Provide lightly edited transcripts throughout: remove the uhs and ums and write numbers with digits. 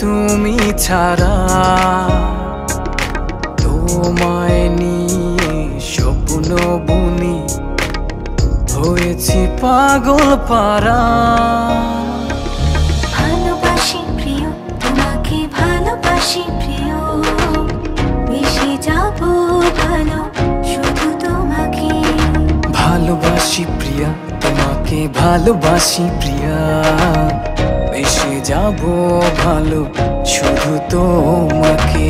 তুমি ছাড়া তোমায় নিয়ে স্বপ্ন বুনি হয়েছি পাগল পারা ভালোবাসি প্রিয় তোমাকে ভালোবাসি প্রিয় মিশে যাব ভালো শুধু তোমাকে ভালোবাসি প্রিয়া তোমাকে ভালোবাসি প্রিয়া এসে যাব ভালো শুধু তোমাকে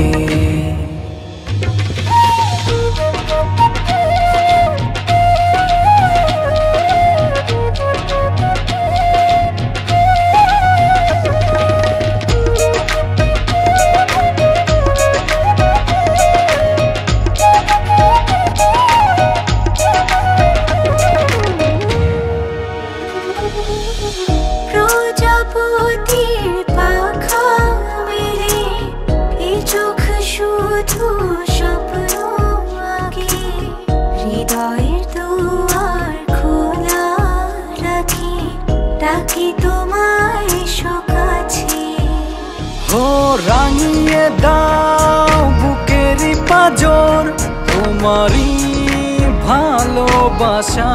রাঙিয়ে দাও বুকেরই পাঁজর তোমারই ভালোবাসায়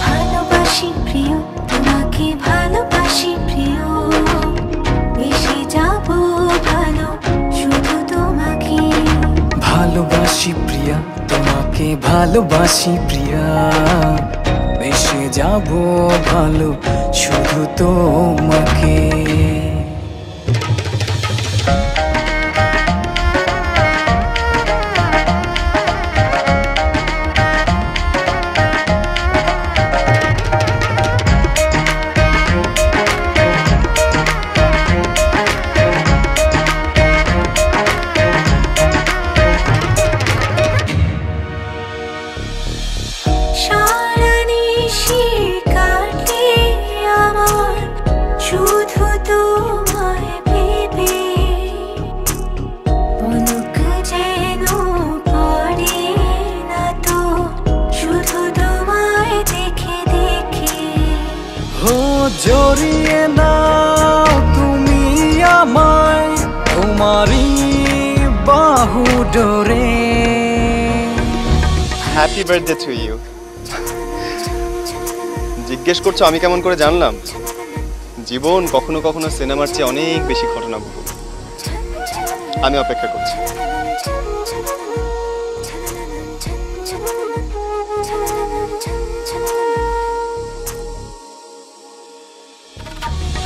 ভালোবাসি প্রিয় তোমাকে ভালোবাসি প্রিয় এসে যাব ভালো শুধু তোমাকে ভালোবাসি প্রিয়া তোমাকে ভালোবাসি প্রিয়া এসে যাব ভালো শুধু তোমাকে জড়িয়ে নাও তুমি আমায় তোমারই বাহু ডোরে হ্যাপি বার্থডে টু ইউ জিজ্ঞেস করছো আমি কেমন করে জানলাম জীবন কখনো কখনো সিনেমার চেয়ে অনেক বেশি ঘটনাবহুল আমি অপেক্ষা করছি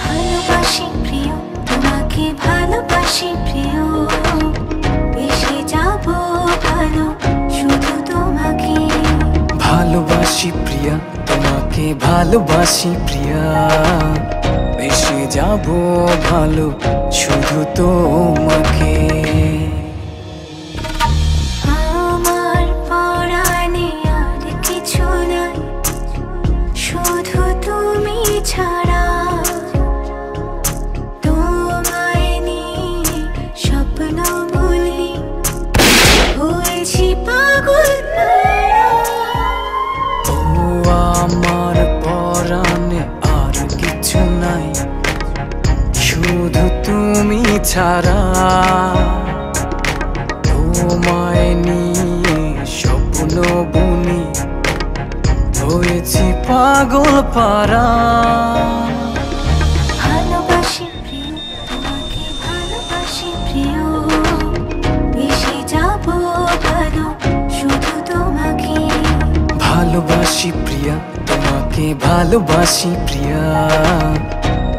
ভালোবাসি প্রিয় তোমাকে ভালোবাসি প্রিয় এসে যাব ভালো শুধু তোমাকে ভালোবাসি প্রিয়া তোমাকে ভালোবাসি প্রিয়া এসে যাব ভালো শুধু তোমাকে আমার পরাণে আর কিছু নাই শুধু তুমি ছাড়া তোমায় নিয়ে স্বপ্ন বলি হয়েছি পাগল ও আমার পরাণে আর কিছু নাই শুধু তুমি ছাড়া তোমায় নিয়ে স্বপ্ন বুনি হয়েছি পাগল পারা ভালোবাসি প্রিয় তোমাকে ভালোবাসি প্রিয় এসে যাব ভালো শুধু তোমাকে ভালোবাসি প্রিয়া তোমাকে ভালোবাসি প্রিয়া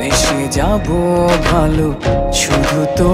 বেশি যাব ভালো শুধু তো